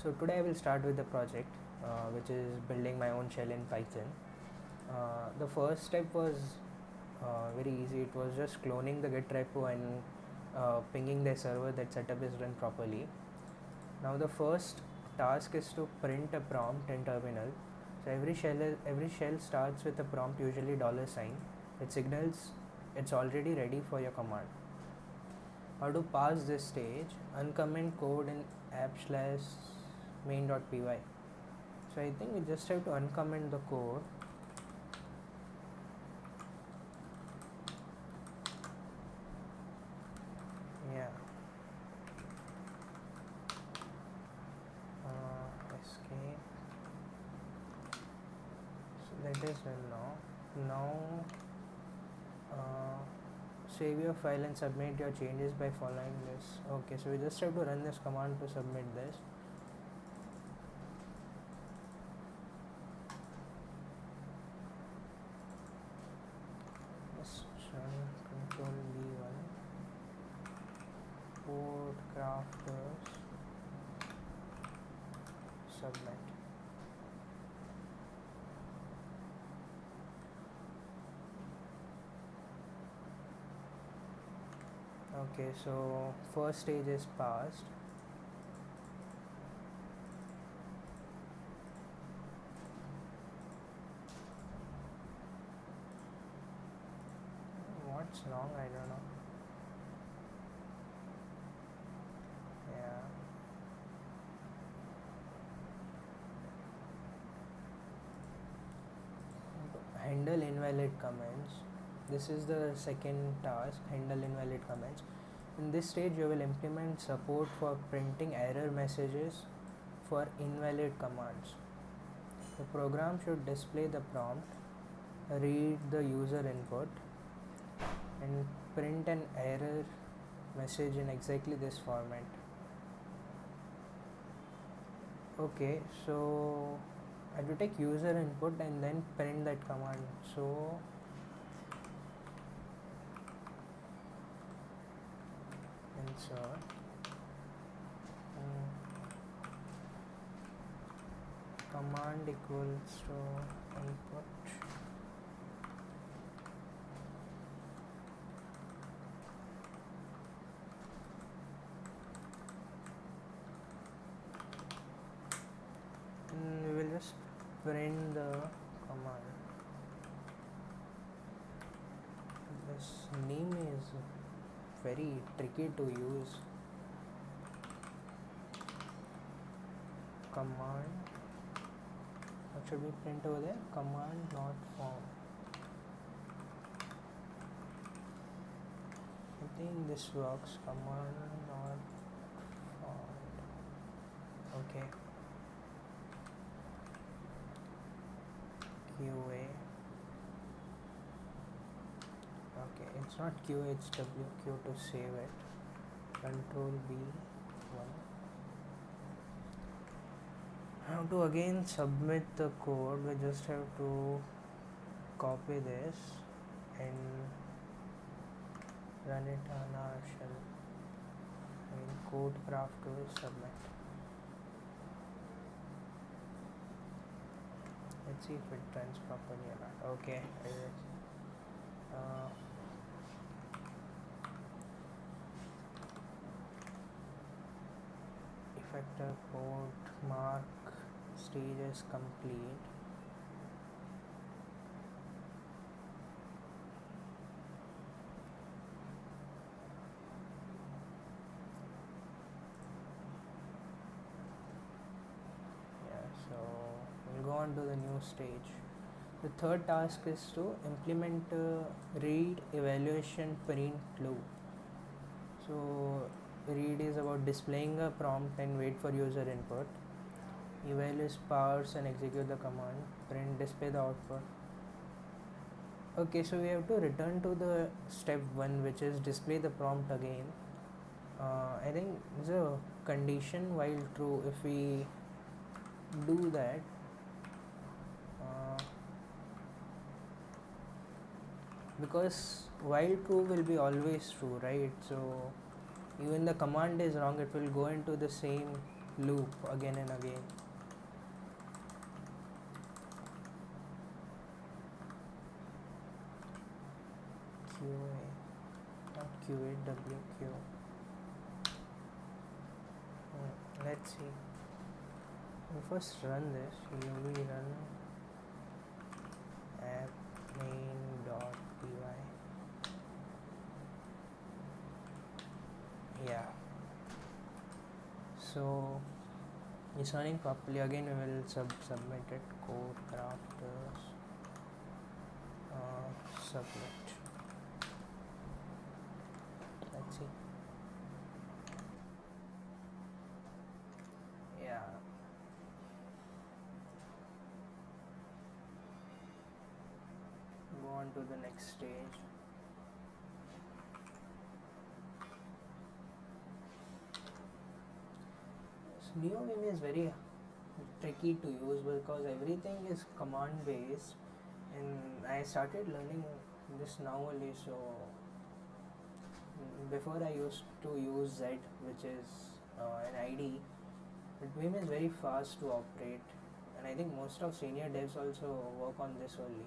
So today I will start with the project which is building my own shell in Python. The first step was very easy. It was just cloning the Git repo and pinging the server that setup is run properly. Now the first task is to print a prompt in terminal. So every shell starts with a prompt, usually $sign. It signals it's already ready for your command. How to pass this stage? Uncomment code in app/main.py. So I think we just have to uncomment the code. Yeah. Escape. So that is done now. Now save your file and submit your changes by following this. Okay, so we just have to run this command to submit this. Just run control V1 code crafters submit. Okay, so first stage is passed. What's wrong? I don't know. Yeah. Handle invalid comments. This is the second task, handle invalid comments. In this stage you will implement support for printing error messages for invalid commands. The program should display the prompt, read the user input, and print an error message in exactly this format. Okay, so I have to take user input and then print that command. So insert command equals to input. And we will just print the command. This name is very tricky to use. Command. What should we print over there? Command not found. I think this works. Command not found. Okay. QA. Okay, it's not QA, it's WQ to save it. Control B1. How to again submit the code? We just have to copy this and run it on our shell. Code craft to submit. Let's see if it runs properly or not. Okay, effector code mark stage is complete. So we'll go on to the new stage. The third task is to implement read evaluation print loop. So read is about displaying a prompt and wait for user input. Eval is parse and execute the command. Print display the output. Okay, so we have to return to the step 1, which is display the prompt again. I think it's a condition while true. If we do that, because while true will be always true, right? So even the command is wrong, it will go into the same loop again and again. QA, not QA, WQ. Let's see. We first run this. UV run app main.py. Yeah. So it's running properly. Again, we will submit it. Code crafters submit. Let's see. Yeah. Go on to the next stage. So NeoVim is very tricky to use because everything is command based, and I started learning this now only. So before I used to use Z, which is an ID, but Vim is very fast to operate, and I think most of senior devs also work on this only.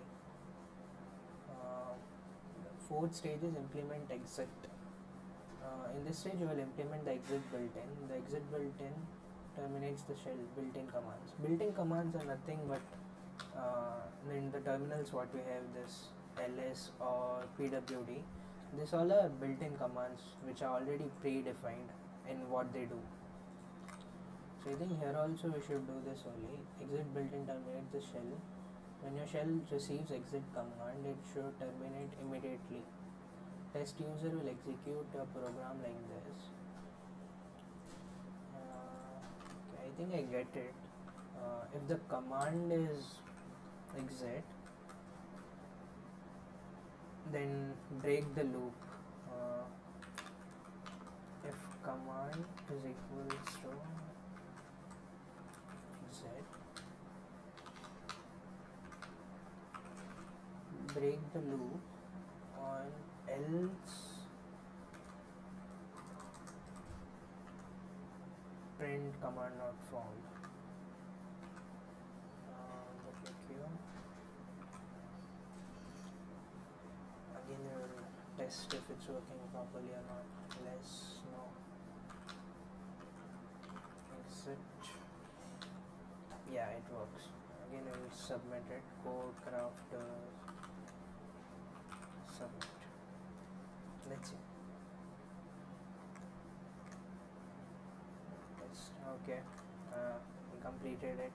Fourth stage is implement exit. In this stage, you will implement the exit built-in. The exit built-in terminates the shell built-in commands. Built-in commands are nothing but in the terminals what we have this ls or pwd. These all are built-in commands which are already predefined in what they do. So I think here also we should do this only. Exit built-in terminate the shell. When your shell receives exit command, it should terminate immediately. Test user will execute a program like this. Okay, I think I get it. If the command is exit, then break the loop. If command is equals to exit, break the loop on else print command not found. Again we will test if it's working properly or not. Let's know. Exit. Yeah, it works. Again we will submit it. Code crafters submit. Let's see. Okay, we completed it.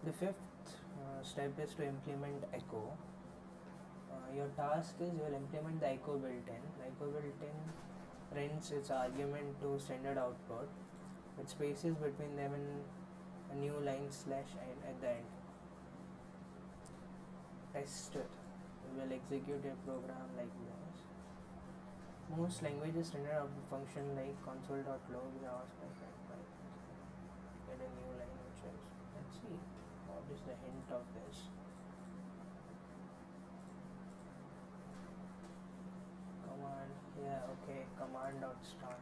The fifth step is to implement echo. Your task is you will implement the echo built-in. The echo built-in prints its argument to standard output with spaces between them and a new line slash at the end. Test it. We will execute a program like this. Most languages standard output function like console.log JavaScript. Get a new line which is, let's see what is the hint of this. Command, yeah, okay, command dot start.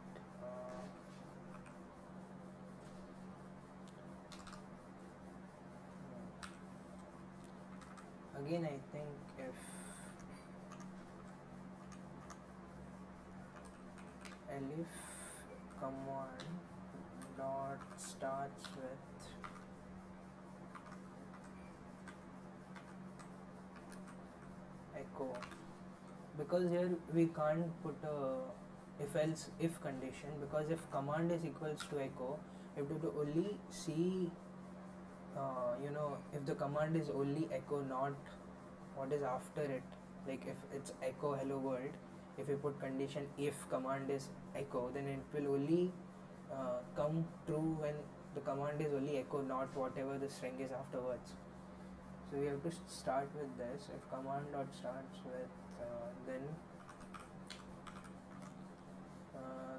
Again, I think if elif command dot starts with echo, because here we can't put a if condition, because if command is equals to echo, you have to only see if the command is only echo, not what is after it. Like if it's echo hello world, if you put condition if command is echo, then it will only come true when the command is only echo, not whatever the string is afterwards. So we have to start with this. If command dot starts with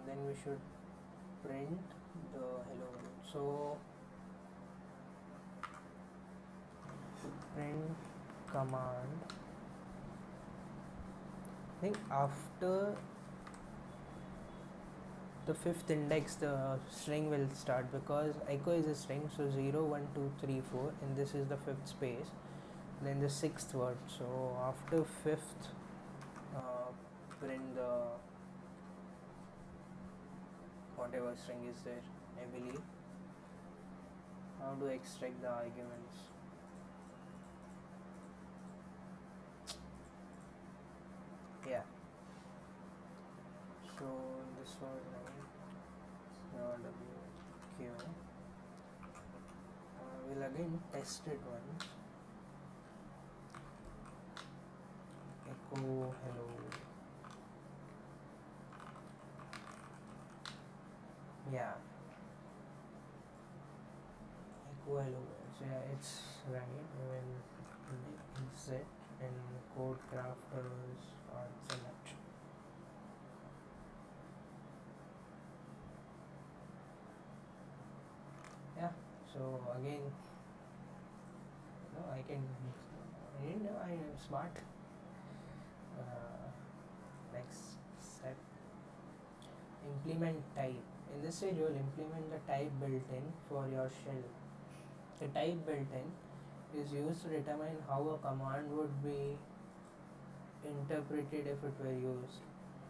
then we should print the hello world. So print command. I think after the fifth index the string will start, because echo is a string, so 0 1 2 3 4, and this is the fifth space, then the sixth word. So after fifth, print the whatever string is there, I believe. How to extract the arguments? Yeah, so this was WQ. We'll again test it once. Echo hello. Yeah, echo hello. So yeah, it's right. We will exit in code crafters or select. Yeah, so again, no, I didn't know I am smart. Next step, implement type. In this stage, you will implement the type built-in for your shell. The type built-in is used to determine how a command would be interpreted if it were used.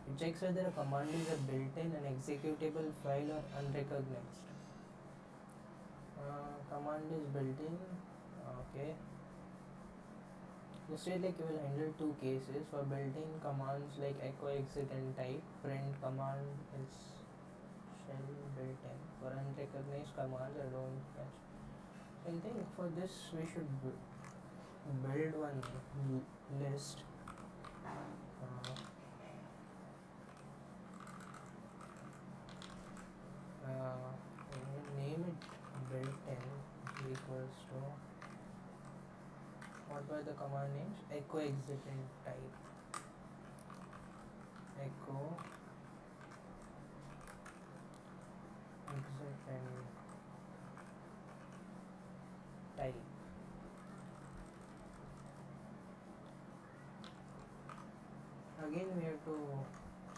It checks whether a command is a built-in, an executable file, or unrecognized. Command is built-in. Okay. This way, like, you will handle two cases. For built-in commands like echo, exit, and type, print command is shell built-in. For unrecognized commands, I don't catch. I think for this we should build one list. Name it built-in equals to, what were the command names? Echo, exit, and type. Echo, exit, and type. Again we have to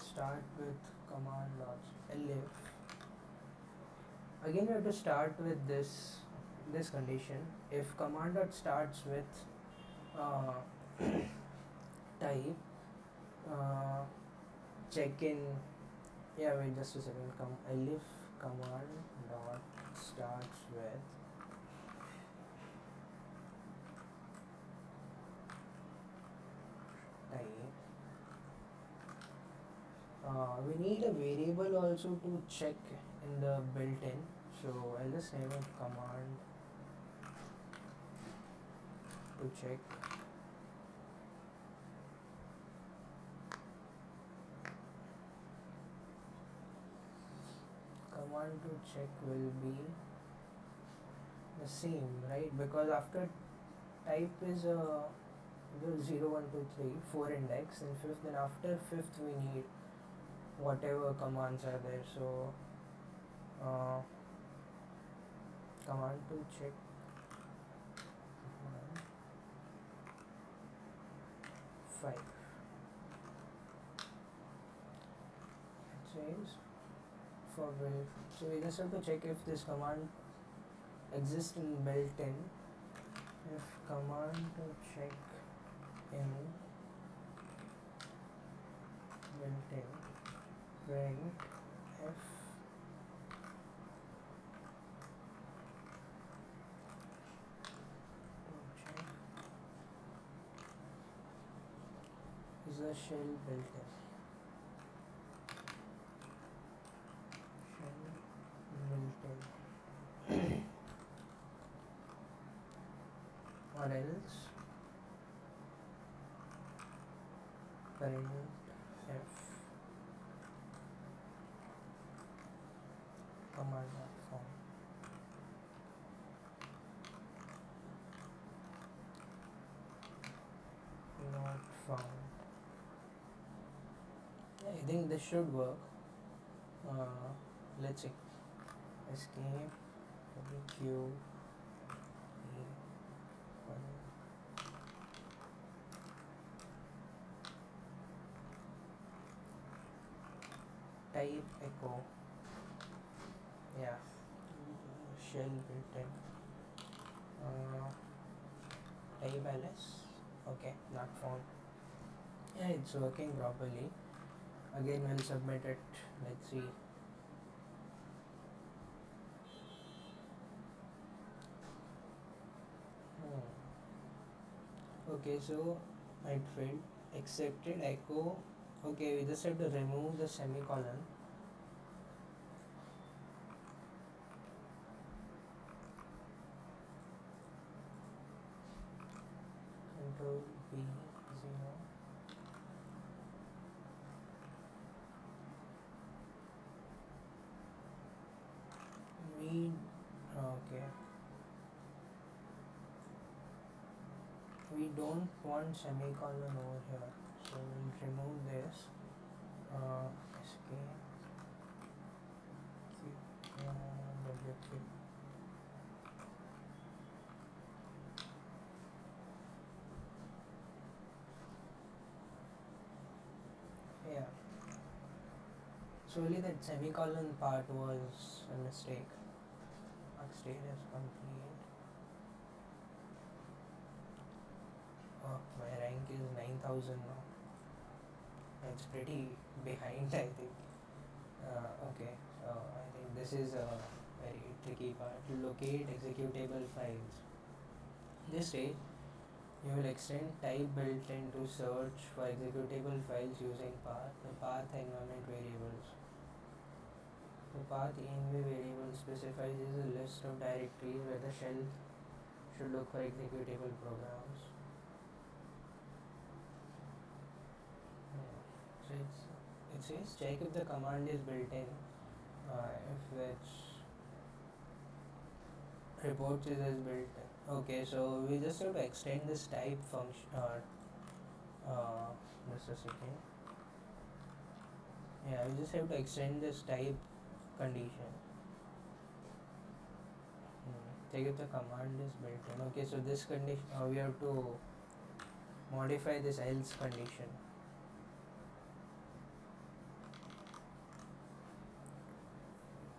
start with command logic. Elif. Again we have to start with this condition. If command dot starts with type, check in. Yeah, wait just a second. Elif command dot starts with type. We need a variable also to check in the built-in, so I'll just name it command to check. Command to check will be the same, right? Because after type is the 0 1 2 3 4 index, and fifth, then after fifth we need whatever commands are there. So command to check 5. It says for where, so we just have to check if this command exists in built-in. If command to check in built-in, print f to check is a shell built-in. Shell built-in. Or else print f command not found. Not found. I think this should work. Let's see. Escape WQ type echo. Yeah, shell built in. Type ls. Okay, not found. Yeah, it's working properly. Again, we'll submit it. Let's see. Okay, so it failed. Accepted echo. Okay, we just have to remove the semicolon. Control B0. We okay. We don't want semicolon over here, so we'll remove this. Escape. WQ. Yeah. So only that semicolon part was a mistake. Our state is complete. Oh, my rank is 9,000 now. It's pretty behind, I think. Okay, so I think this is a very tricky part. Locate executable files. This stage, you will extend type built in to search for executable files using path, the path environment variables. The path env variable specifies a list of directories where the shell should look for executable programs. So it says check if the command is built in, if which reports is as built in. Okay, so we just have to extend this type function. Just a second. Yeah, we just have to extend this type condition. Check if the command is built in. Okay, so this condition, we have to modify this else condition.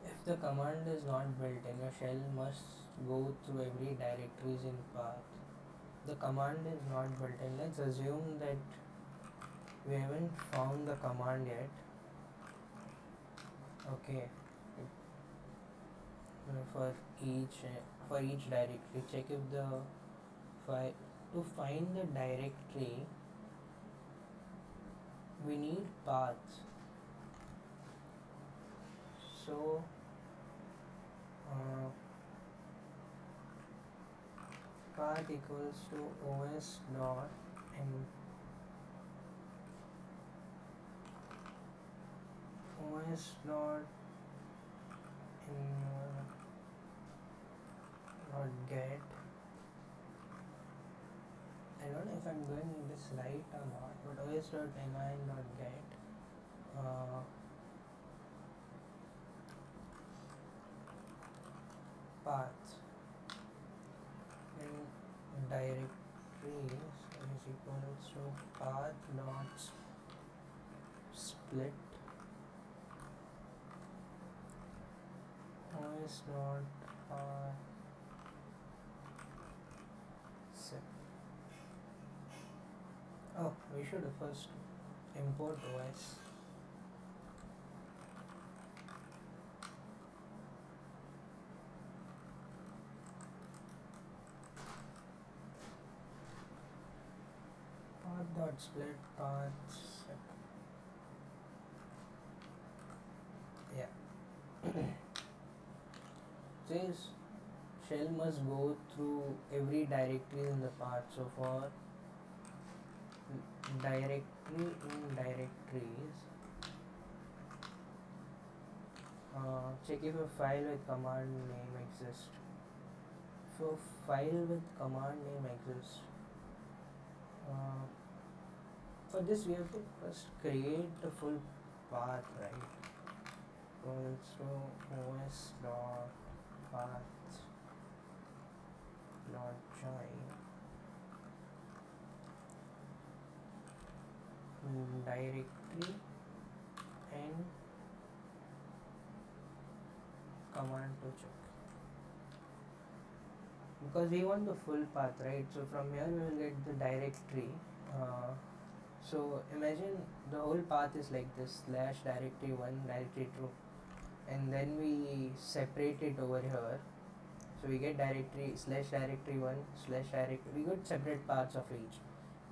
If the command is not built in, your shell must go through every directories in path. The command is not built in. Let's assume that we haven't found the command yet. Okay, for each directory, check if the file to find the directory we need paths. So path equals to os dot and os dot not get. I don't know if I'm doing this right or not, but os.mine.get paths and directories is equals to path dot split os dot path sep. Oh, we should first import OS. Path dot split path sep. Yeah. Says shell must go through every directory in the path. So for directory in directories, check if a file with command name exists. So file with command name exists. For this we have to first create the full path, right? So os dot path dot join directory and command to check, because we want the full path, right? So from here we will get the directory. So imagine the whole path is like this, slash directory 1 directory 2, and then we separate it over here. So we get directory slash directory 1 slash directory, we got separate paths of each,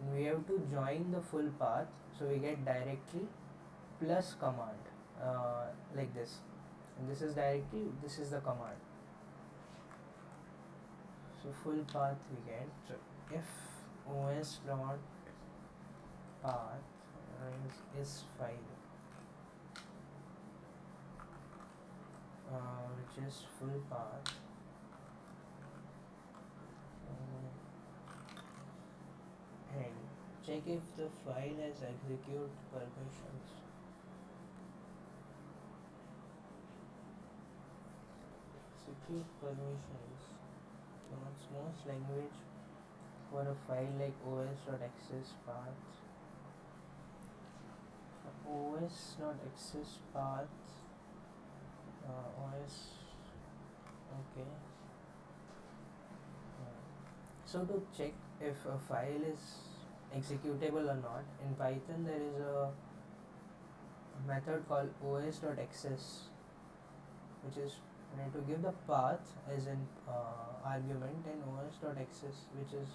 and we have to join the full path. So we get directory plus command, like this, and this is directory, this is the command. So full path we get. So if os dot path is file, which is full path, and check if the file has execute permissions. Execute permissions. Most language for a file like os.access path. os.access path. Os. Okay. So to check if a file is executable or not, in Python there is a method called os.access, which is to give the path as an argument, and os.access, which is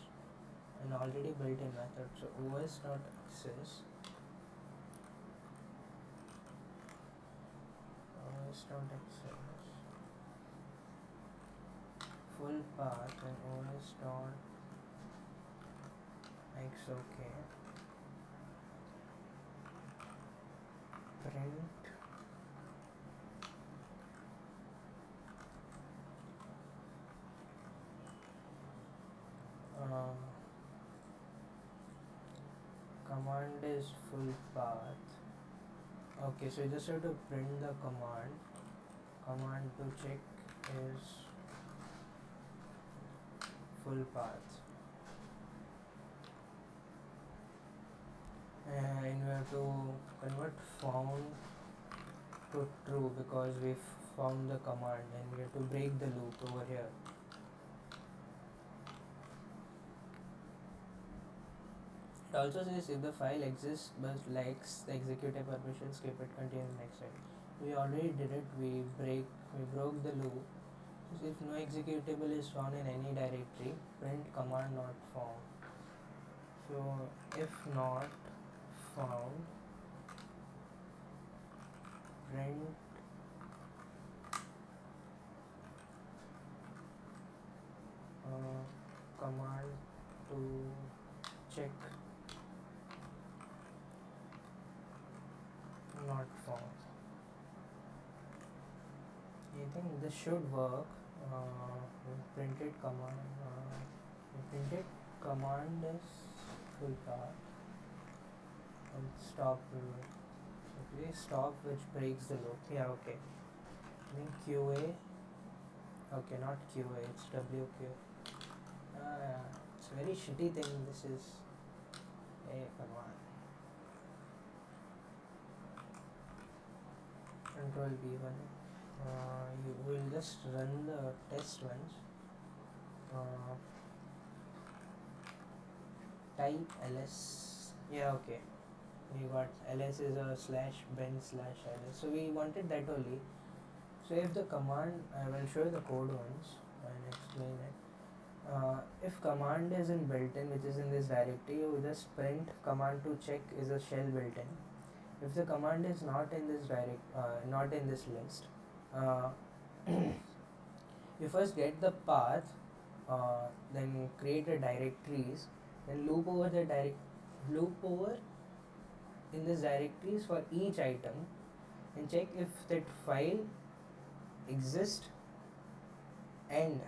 an already built-in method. So os.access full path and os.xok print command is full path. Okay, so you just have to print the command to check is full path, and we have to convert found to true because we found the command, and we have to break the loop over here. It also says if the file exists but lacks the executive permission, skip it, continue the next step. We already did it. We broke the loop. So if no executable is found in any directory, print command not found. So if not found, print command to check not found. I think this should work. Printed command is full path, and stop. Okay, stop, which breaks the loop. Yeah, okay. Then QA. Okay, not QA, it's WQ. It's a very shitty thing. This is. Hey, come on. Control B1. You will just run the test once. Type ls. Yeah, okay. We got ls is a /bin/ls. So we wanted that only. So if the command, I will show you the code once and explain it. If command is in built-in, which is in this directory, you just print command to check is a shell built-in. If the command is not in this not in this list, you first get the path, then create a directories, then loop over in this directories for each item, and check if that file exists and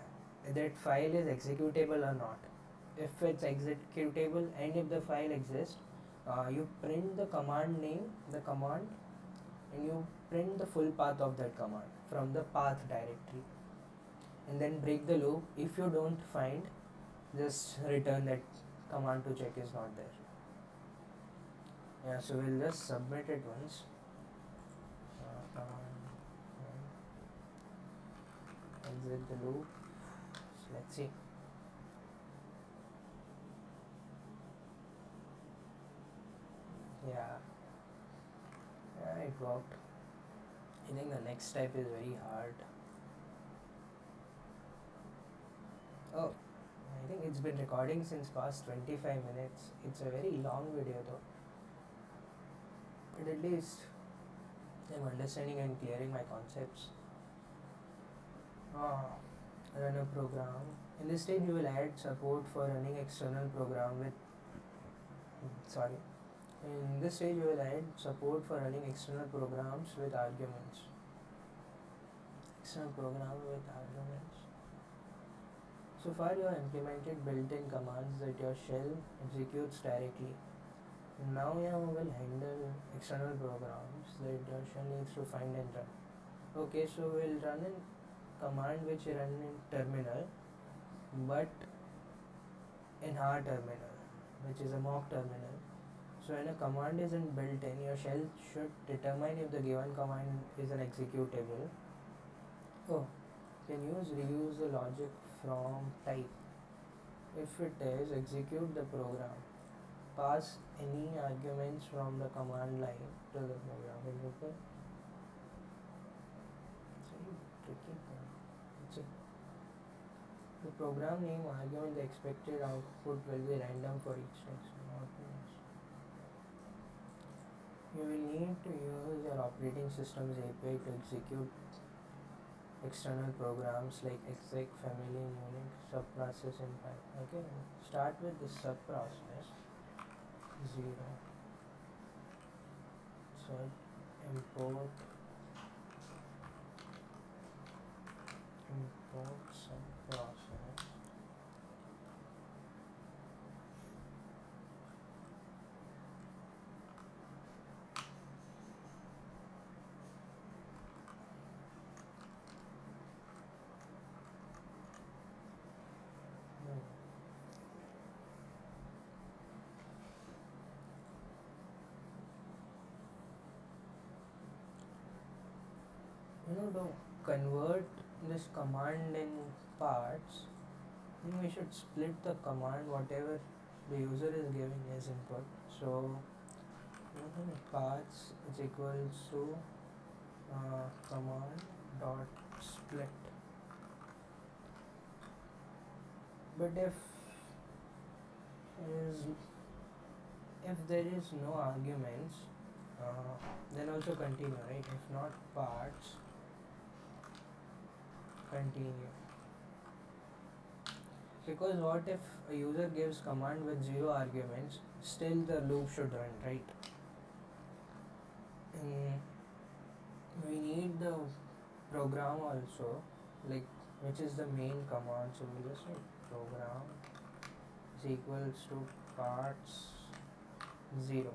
that file is executable or not. If it's executable and if the file exists, you print the command name, and you print the full path of that command from the path directory, and then break the loop. If you don't find, just return that command to check is not there. Yeah, so we'll just submit it once. exit the loop. So let's see. Yeah, yeah, it worked. I think the next step is very hard. Oh, I think it's been recording since past 25 minutes. It's a very long video though. But at least I'm understanding and clearing my concepts. Ah, run a program. In this stage, you will add support for running external program with. Sorry. In this stage, you will add support for running external programs with arguments. External program with arguments. So far, you have implemented built-in commands that your shell executes directly. Now you will handle external programs that your shell needs to find and run. Okay, so we'll run a command which run in terminal, but in our terminal, which is a mock terminal. So when a command isn't built in, your shell should determine if the given command is an executable. Oh, can use reuse the logic from type. If it is, execute the program. Pass any arguments from the command line to the program. It's very tricky. It's a, the program name argument, the expected output will be random for each text. You will need to use your operating system's API to execute external programs like exec, family, unit, subprocess, and pipe. Okay, start with the subprocess 0. So import subprocess. To convert this command in parts, we should split the command whatever the user is giving as input. So parts is equals to command dot split. But is if there is no arguments, then also continue, right? If not parts, continue. Because what if a user gives command with 0 arguments, still the loop should run, right? We need the program also, like which is the main command. So we'll just write program is equals to parts 0,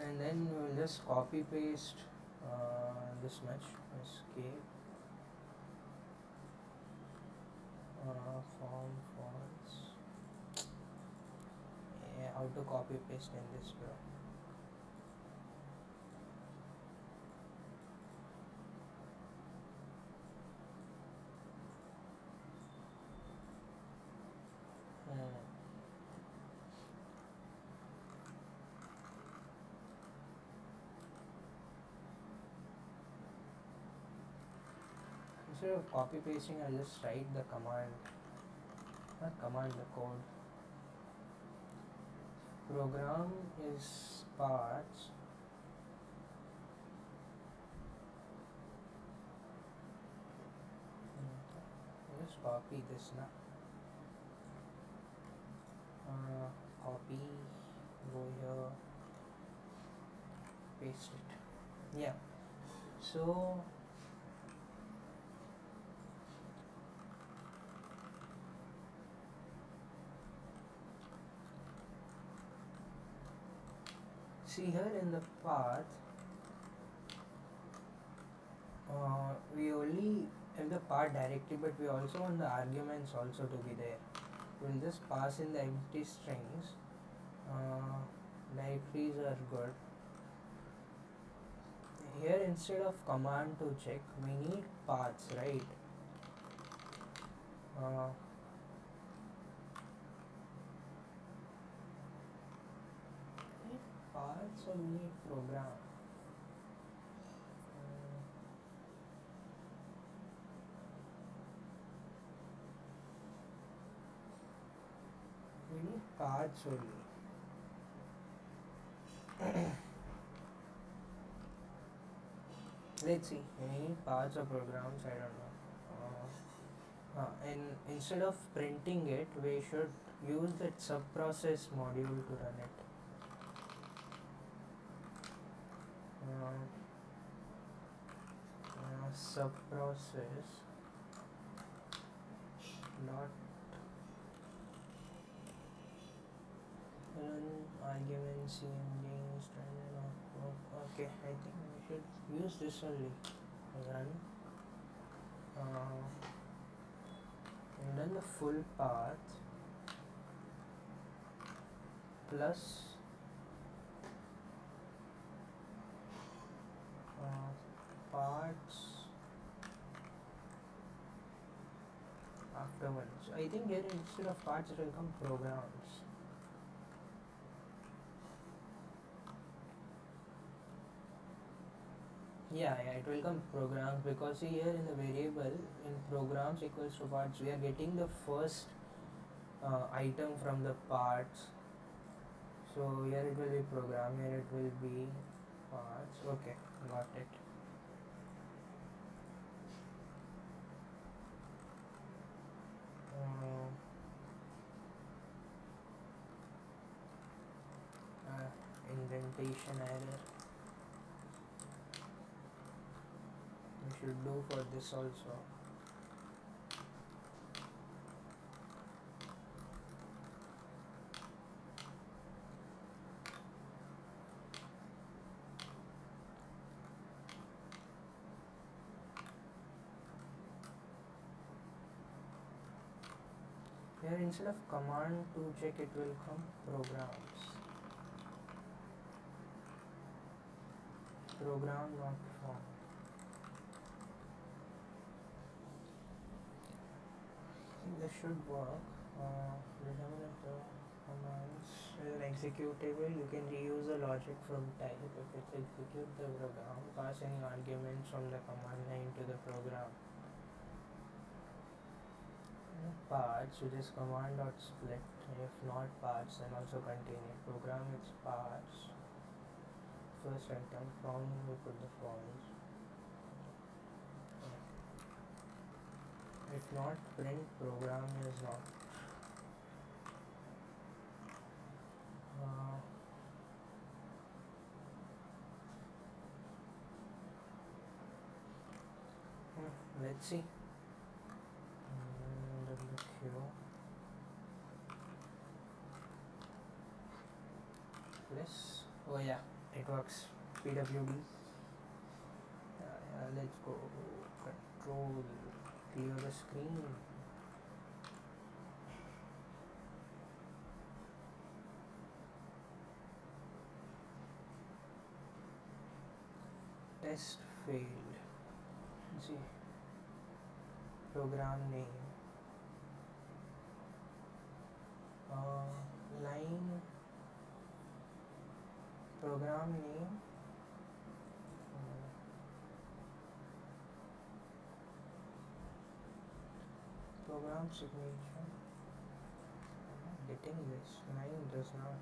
and then we'll just copy paste this much, escape form false. Yeah, how to copy paste in this, bro? Instead of copy pasting, I'll just write the command, not command, the code. Program is parts just copy this now. Copy, go here, paste it. Yeah. So see here in the path, we only have the path directly, but we also want the arguments also to be there. We'll just pass in the empty strings. Directories are good. here instead of command to check, we need paths, right? Need paths or we need program? We need paths only. Let's see. We need paths or programs. I don't know. And instead of printing it, we should use that subprocess module to run it. Subprocess dot run argument cmd standard output. Okay, I think we should use this only. Run and then the full path plus parts afterwards. I think here instead of parts it will come programs. Yeah, it will come programs, because here in the variable in programs equals to parts, we are getting the first item from the parts. So here it will be program, here it will be parts. Okay, got it. Indentation error we should do for this also. Here instead of command to check, it will come programs. Program not found. I think this should work. Determine the commands. As an executable, you can reuse the logic from type. If it executes the program, pass any arguments from the command line to the program. Parts, which is command dot split. If not parts, then also continue. Program its parts. First item from, we put the false. If not, print program is not. Let's see. WQ plus, oh yeah, it works. PWD. Let's go. Control, clear the screen. Test failed. Let's see. Program name. Line. Program name. Program signature. Getting this line does not.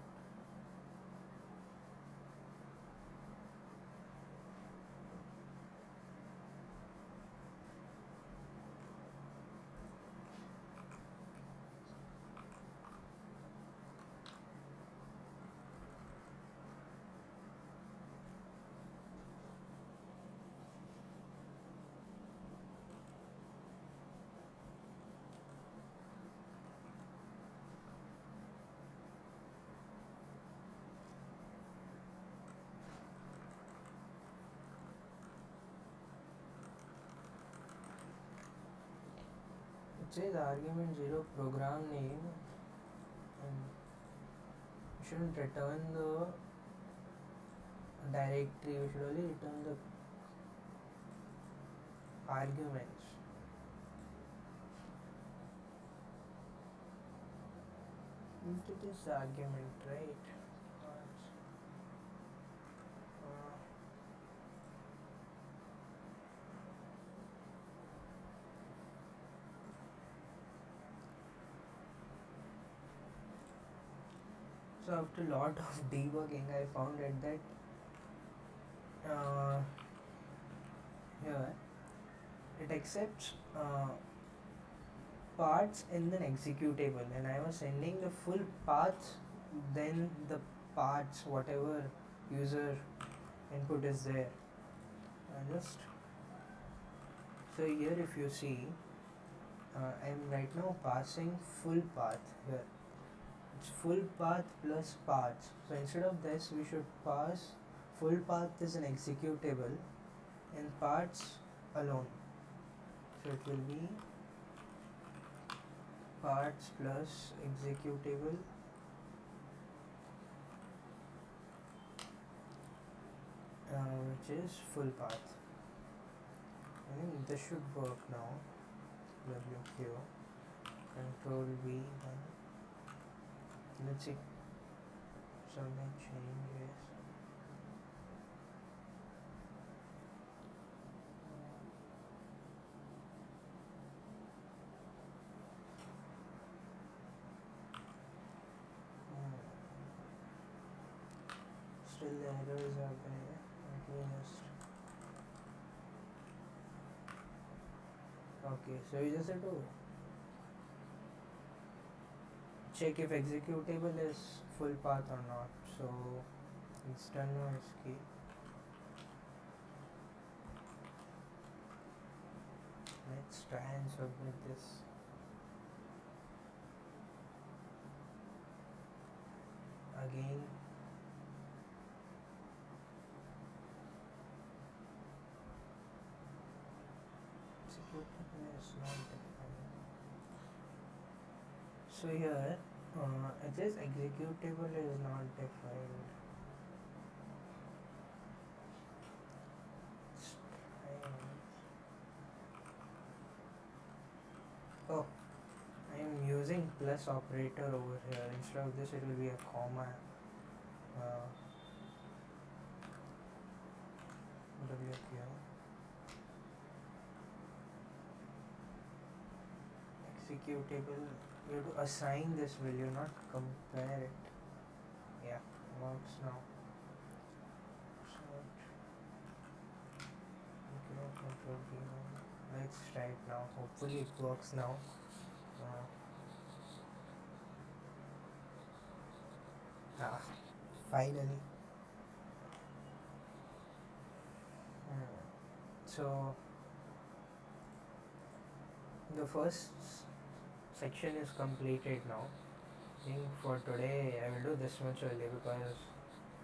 It says argument 0 program name, and we shouldn't return the directory, we should only return the arguments. Into this argument, right? Uh, so after a lot of debugging, I found out that uh, here it accepts parts in an executable, and I was sending the full paths, then the parts whatever user input is there. I just so here if you see, I'm right now passing full path here. It's full path plus parts. So instead of this, we should pass full path is an executable and parts alone. So it will be parts plus executable which is full path. I think this should work now. WQ control V. Let's see. Submit changes. Still the errors are there. Let me just. Okay, so you just have to check if executable is full path or not. So it's done now. Escape. Let's try and submit this. Again. Executable is not defined. So here it says executable is not defined. Oh, I am using plus operator over here. Instead of this, it will be a comma. WQ. Executable. You have to assign this value, not compare it. Yeah, works now. Let's try it now. Hopefully it works now. Finally. So the first section is completed now. I think for today I will do this much only because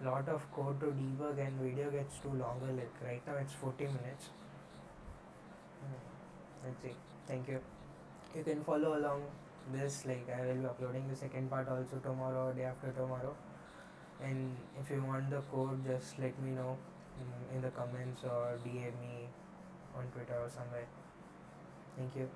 lot of code to debug and video gets too longer. Like right now it's 40 minutes. Let's see. Thank you. You can follow along this. Like I will be uploading the second part also tomorrow or day after tomorrow. And if you want the code, just let me know in the comments or DM me on Twitter or somewhere. Thank you.